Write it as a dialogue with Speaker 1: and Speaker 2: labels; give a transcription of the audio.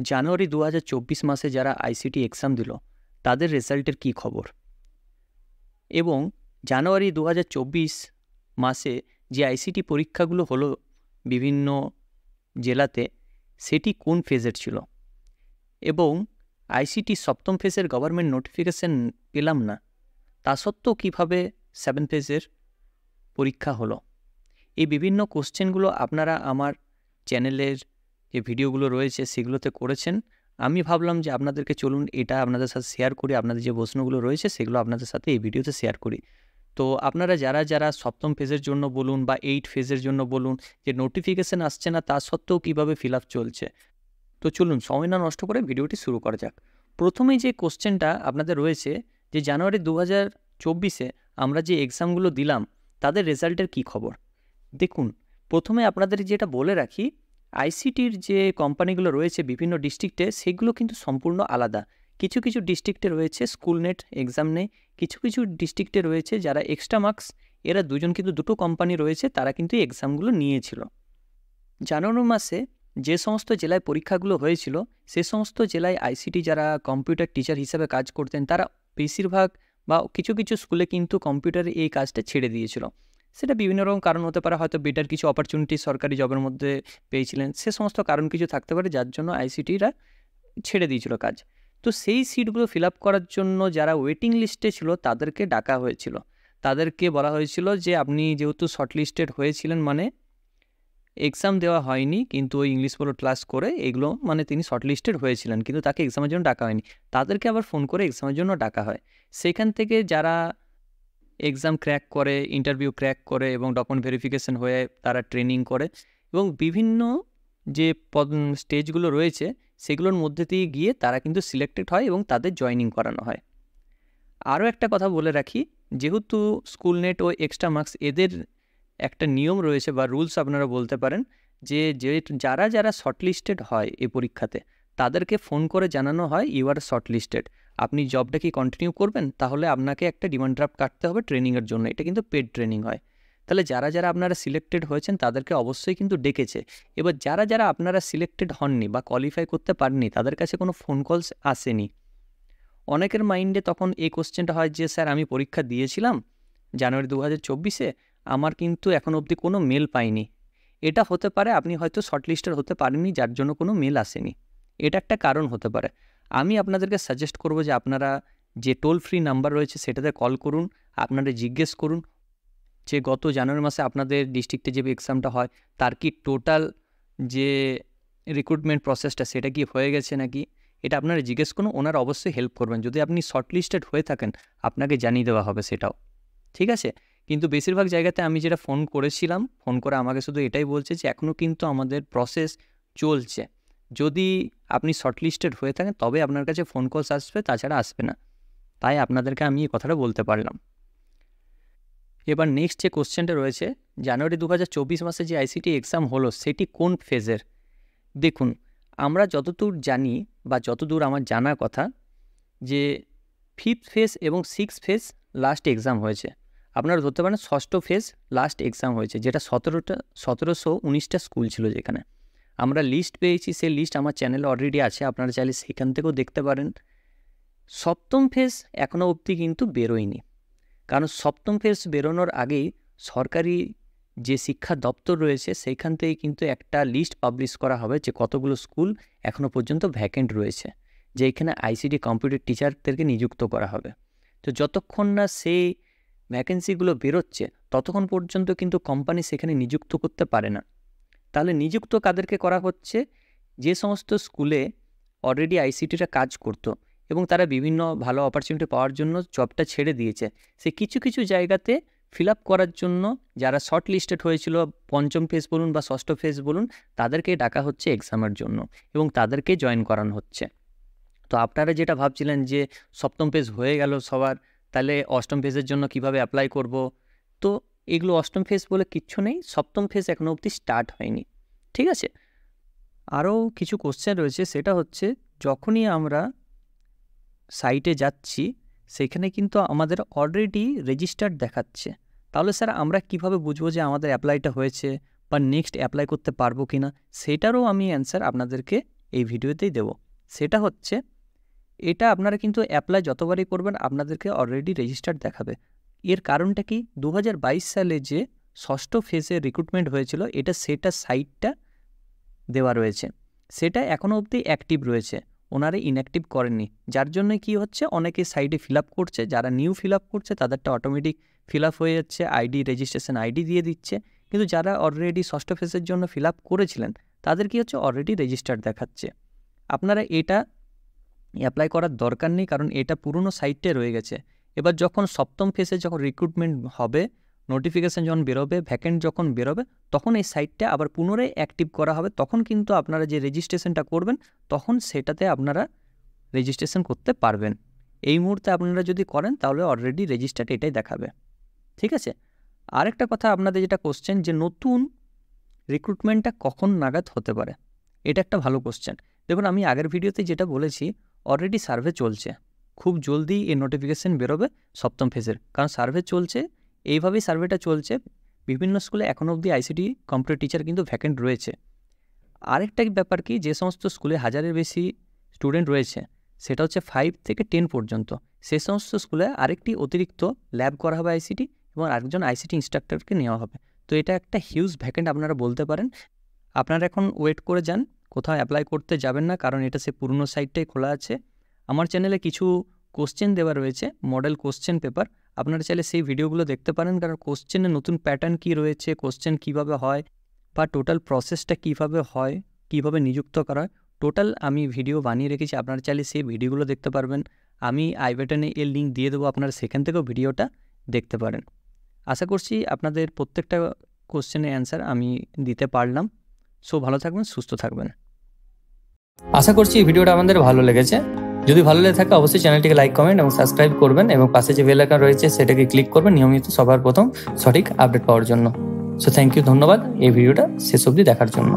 Speaker 1: জানুয়ারি 2024 মাসে যারা ICT exam দিল তাদের রেজাল্টের কি খবর, এবং জানুয়ারি 2024 মাসে যে আইসিটি পরীক্ষাগুলো হলো বিভিন্ন জেলাতে সেটি কোন ফেজের ছিল, এবং আইসিটি সপ্তম ফেজের গভর্নমেন্ট নোটিফিকেশন পেলাম না, তা সত্ত্বেও কীভাবে 7 ফেজের পরীক্ষা হলো। এই বিভিন্ন কোশ্চেনগুলো আপনারা আমার চ্যানেলের যে ভিডিওগুলো রয়েছে সেগুলোতে করেছেন। আমি ভাবলাম যে আপনাদেরকে চলুন এটা আপনাদের সাথে শেয়ার করি, আপনাদের যে প্রশ্নগুলো রয়েছে সেগুলো আপনাদের সাথে এই ভিডিওতে শেয়ার করি। তো আপনারা যারা যারা সপ্তম ফেজের জন্য বলুন বা 8 ফেজের জন্য বলুন, যে নোটিফিকেশান আসছে না তা সত্ত্বেও কীভাবে ফিল আপ চলছে, তো চলুন সময় না নষ্ট করে ভিডিওটি শুরু করা যাক। প্রথমেই যে কোশ্চেনটা আপনাদের রয়েছে যে জানুয়ারি 2024-এ আমরা যে এক্সামগুলো দিলাম তাদের রেজাল্টের কি খবর। দেখুন, প্রথমে আপনাদের যেটা বলে রাখি, আইসিটির যে কোম্পানিগুলো রয়েছে বিভিন্ন ডিস্ট্রিক্টে সেগুলো কিন্তু সম্পূর্ণ আলাদা। কিছু কিছু ডিস্ট্রিক্টে রয়েছে স্কুল নেট এক্সাম নেই, কিছু কিছু ডিস্ট্রিক্টে রয়েছে যারা এক্সট্রা মার্কস, এরা দুজন কিন্তু দুটো কোম্পানি রয়েছে, তারা কিন্তু এক্সামগুলো নিয়েছিল। জানুয়ারি মাসে যে সমস্ত জেলায় পরীক্ষাগুলো হয়েছিল সে সমস্ত জেলায় আইসিটি যারা কম্পিউটার টিচার হিসেবে কাজ করতেন তারা বেশিরভাগ বা কিছু কিছু স্কুলে কিন্তু কম্পিউটারে এই কাজটা ছেড়ে দিয়েছিল। সেটা বিভিন্ন রকম কারণ হতে পারে, হয়তো বেটার কিছু অপরচুনিটি সরকারি জবের মধ্যে পেয়েছিলেন, সে সমস্ত কারণ কিছু থাকতে পারে যার জন্য আইসিটিরা ছেড়ে দিয়েছিল কাজ। তো সেই সিটগুলো ফিল আপ করার জন্য যারা ওয়েটিং লিস্টে ছিল তাদেরকে ডাকা হয়েছিল, তাদেরকে বলা হয়েছিল যে আপনি যেহেতু শর্টলিস্টেড হয়েছিলেন, মানে এক্সাম দেওয়া হয়নি কিন্তু ওই ইংলিশ বলো ক্লাস করে এগুলো, মানে তিনি শর্টলিস্টেড হয়েছিলেন কিন্তু তাকে এক্সামের জন্য ডাকা হয়নি, তাদেরকে আবার ফোন করে এক্সামের জন্য ডাকা হয়। সেখান থেকে যারা এক্সাম ক্র্যাক করে, ইন্টারভিউ ক্র্যাক করে এবং ডকুমেন্ট ভেরিফিকেশন হয়ে তারা ট্রেনিং করে এবং বিভিন্ন যে স্টেজগুলো রয়েছে সেগুলোর মধ্যে দিয়ে গিয়ে তারা কিন্তু সিলেক্টেড হয় এবং তাদের জয়েনিং করানো হয়। আরও একটা কথা বলে রাখি, যেহেতু স্কুল নেট ও এক্সট্রা মার্কস এদের একটা নিয়ম রয়েছে বা রুলস আপনারা বলতে পারেন, যে যারা যারা শর্টলিস্টেড হয় এই পরীক্ষাতে তাদেরকে ফোন করে জানানো হয় ইউ আর শর্টলিস্টেড, আপনি জবটা কি কন্টিনিউ করবেন, তাহলে আপনাকে একটা ডিমান্ড ড্রাফট কাটতে হবে ট্রেনিংয়ের জন্য, এটা কিন্তু পেড ট্রেনিং হয়। তাহলে যারা যারা আপনারা সিলেক্টেড হয়েছেন তাদেরকে অবশ্যই কিন্তু ডেকেছে। এবার যারা যারা আপনারা সিলেক্টেড হননি বা কোয়ালিফাই করতে পারেননি তাদের কাছে কোনো ফোন কলস আসেনি। অনেকের মাইন্ডে তখন এই কোশ্চেনটা হয় যে স্যার আমি পরীক্ষা দিয়েছিলাম জানুয়ারি 2024-এ, আমার কিন্তু এখনও অবধি কোনো মেল পাইনি। এটা হতে পারে আপনি হয়তো শর্টলিস্টেড হতে পারেননি যার জন্য কোনো মেল আসেনি, এটা একটা কারণ হতে পারে। আমি আপনাদেরকে সাজেস্ট করব যে আপনারা যে টোল ফ্রি নাম্বার রয়েছে সেটাতে কল করুন, আপনারা জিজ্ঞেস করুন যে গত জানুয়ারি মাসে আপনাদের ডিস্ট্রিক্টে যে এক্সামটা হয় তার কি টোটাল যে রিক্রুটমেন্ট প্রসেসটা সেটা কি হয়ে গেছে নাকি, এটা আপনারা জিজ্ঞেস করুন, ওনারা অবশ্যই হেল্প করবেন। যদি আপনি শর্টলিস্টেড হয়ে থাকেন আপনাকে জানিয়ে দেওয়া হবে সেটাও, ঠিক আছে। কিন্তু বেশিরভাগ জায়গাতে আমি যেটা ফোন করেছিলাম, ফোন করে আমাকে শুধু এটাই বলছে যে এখনও কিন্তু আমাদের প্রসেস চলছে, যদি আপনি শর্টলিস্টেড হয়ে থাকেন তবে আপনার কাছে ফোন কলস আসবে, তাছাড়া আসবে না। তাই আপনাদেরকে আমি এই কথাটা বলতে পারলাম। এবার নেক্সট যে কোশ্চেনটা রয়েছে, জানুয়ারি 2024 মাসে যে আইসিটি এক্সাম হলো সেটি কোন ফেজের। দেখুন, আমরা যতদূর জানি বা যতদূর আমার জানার কথা যে 5th ফেজ এবং 6th ফেজ লাস্ট এক্সাম হয়েছে, আপনারা ধরতে পারেন 6ষ্ঠ ফেজ লাস্ট এক্সাম হয়েছে, যেটা 1719টা স্কুল ছিল যেখানে আমরা লিস্ট পেয়েছি। সেই লিস্ট আমার চ্যানেলে অলরেডি আছে, আপনারা চাইলে সেখান থেকেও দেখতে পারেন। সপ্তম ফেজ এখনও অবধি কিন্তু বেরোয়নি, কারণ সপ্তম ফেজ বেরোনোর আগেই সরকারি যে শিক্ষা দপ্তর রয়েছে সেইখান থেকে কিন্তু একটা লিস্ট পাবলিশ করা হবে যে কতগুলো স্কুল এখনও পর্যন্ত ভ্যাকেন্ট রয়েছে, যে এখানে আইসিটি কম্পিউটার টিচারদেরকে নিযুক্ত করা হবে। তো যতক্ষণ না সেই ভ্যাকেন্সিগুলো বেরোচ্ছে ততক্ষণ পর্যন্ত কিন্তু কোম্পানি সেখানে নিযুক্ত করতে পারে না। তাহলে নিযুক্ত কাদেরকে করা হচ্ছে, যে সমস্ত স্কুলে অলরেডি আইসিটিটা কাজ করতো এবং তারা বিভিন্ন ভালো অপরচুনিটি পাওয়ার জন্য জবটা ছেড়ে দিয়েছে, সে কিছু কিছু জায়গাতে ফিল আপ করার জন্য যারা শর্ট লিস্টেড হয়েছিল 5ম ফেজ বলুন বা 6ষ্ঠ ফেজ বলুন, তাদেরকে ডাকা হচ্ছে এক্সামের জন্য এবং তাদেরকে জয়েন করানো হচ্ছে। তো আপনারা যেটা ভাবছিলেন যে 7ম ফেজ হয়ে গেল সবার, তাহলে 8ম ফেজের জন্য কিভাবে অ্যাপ্লাই করব, তো এগুলো 8ম ফেজ বলে কিচ্ছু নেই, 7ম ফেজ এখনও অবধি স্টার্ট হয়নি, ঠিক আছে। আরও কিছু কোশ্চেন রয়েছে, সেটা হচ্ছে যখনই আমরা সাইটে যাচ্ছি সেখানে কিন্তু আমাদের অলরেডি রেজিস্টার্ড দেখাচ্ছে, তাহলে স্যার আমরা কিভাবে বুঝবো যে আমাদের অ্যাপ্লাইটা হয়েছে বা নেক্সট অ্যাপ্লাই করতে পারবো কি না, সেটারও আমি অ্যান্সার আপনাদেরকে এই ভিডিওতেই দেব। সেটা হচ্ছে, এটা আপনারা কিন্তু অ্যাপ্লাই যতবারই করবেন আপনাদেরকে অলরেডি রেজিস্টার্ড দেখাবে। এর কারণটা কি, 2022 সালে যে 6ষ্ঠ ফেজে রিক্রুটমেন্ট হয়েছিল সেটা সাইটটা দেওয়া রয়েছে, সেটা এখনও অবধি অ্যাক্টিভ রয়েছে, ওনারা ইনঅ্যাক্টিভ করেননি। যার জন্য কি হচ্ছে, অনেকে সাইটে ফিল আপ করছে, যারা নিউ ফিল আপ করছে তাদেরটা অটোমেটিক ফিল আপ হয়ে যাচ্ছে, রেজিস্ট্রেশন আইডি দিয়ে দিচ্ছে। কিন্তু যারা অলরেডি 6ষ্ঠ ফেজের জন্য ফিল আপ করেছিলেন তাদের কি হচ্ছে, অলরেডি রেজিস্টার্ড দেখাচ্ছে। আপনারা এটা অ্যাপ্লাই করার দরকার নেই, কারণ এটা পুরনো সাইটে রয়ে গেছে। এবার যখন 7ম ফেজে যখন রিক্রুটমেন্ট হবে, নোটিফিকেশান যখন বেরোবে, ভ্যাকেন্ট যখন বেরোবে, তখন এই সাইটটা আবার পুনরায় অ্যাক্টিভ করা হবে। তখন কিন্তু আপনারা যে রেজিস্ট্রেশনটা করবেন তখন সেটাতে আপনারা রেজিস্ট্রেশন করতে পারবেন। এই মুহূর্তে আপনারা যদি করেন তাহলে অলরেডি রেজিস্টার্ড এটাই দেখাবে। ঠিক আছে। আরেকটা কথা আপনাদের যেটা কোশ্চেন, যে নতুন রিক্রুটমেন্টটা কখন নাগাদ হতে পারে, এটা একটা ভালো কোশ্চেন। দেখুন, আমি আগের ভিডিওতে যেটা বলেছি, অলরেডি সার্ভে চলছে, খুব জলদি এই নোটিফিকেশান বেরোবে 7ম ফেজের, কারণ সার্ভে চলছে। এইভাবেই সার্ভেটা চলছে। বিভিন্ন স্কুলে এখনও অবধি আইসিটি কম্পিউটার টিচার কিন্তু ভ্যাকেন্ট রয়েছে। আরেকটা ব্যাপার কি, যে সমস্ত স্কুলে 1000-এর বেশি স্টুডেন্ট রয়েছে, সেটা হচ্ছে 5 থেকে 10 পর্যন্ত, সে সমস্ত স্কুলে আরেকটি অতিরিক্ত ল্যাব করা হবে আইসিটি, এবং আরেকজন আইসিটি ইনস্ট্রাক্টরকে নেওয়া হবে। তো এটা একটা হিউজ ভ্যাকেন্ট আপনারা বলতে পারেন। আপনারা এখন ওয়েট করে যান, কোথাও অ্যাপ্লাই করতে যাবেন না, কারণ এটা সে পুরনো সাইটটাই খোলা আছে। আমার চ্যানেলে কিছু কোশ্চেন দেওয়া রয়েছে, মডেল কোশ্চেন পেপার, আপনারা চাইলে সেই ভিডিওগুলো দেখতে পারেন, কারণ কোশ্চেনের নতুন প্যাটার্ন কী রয়েছে, কোশ্চেন কীভাবে হয়, বা টোটাল প্রসেসটা কীভাবে হয়, কীভাবে নিযুক্ত করা হয়, টোটাল আমি ভিডিও বানিয়ে রেখেছি। আপনারা চাইলে সেই ভিডিওগুলো দেখতে পারবেন। আমি আই বাটনে এর লিঙ্ক দিয়ে দেবো, আপনারা সেখান থেকেও ভিডিওটা দেখতে পারেন। আশা করছি আপনাদের প্রত্যেকটা কোশ্চেনের অ্যান্সার আমি দিতে পারলাম। সো ভালো থাকবেন, সুস্থ থাকবেন।
Speaker 2: আশা করছি এই ভিডিওটা আমাদের ভালো লেগেছে। যদি ভালো লেগে থাকে অবশ্যই চ্যানেলটিকে লাইক, কমেন্ট এবং সাবস্ক্রাইব করবেন, এবং পাশে যে বেল আইকন রয়েছে সেটাকে ক্লিক করবেন নিয়মিত সবার প্রথম সঠিক আপডেট পাওয়ার জন্য। সো থ্যাংক ইউ, ধন্যবাদ এই ভিডিওটা শেষ অবধি দেখার জন্য।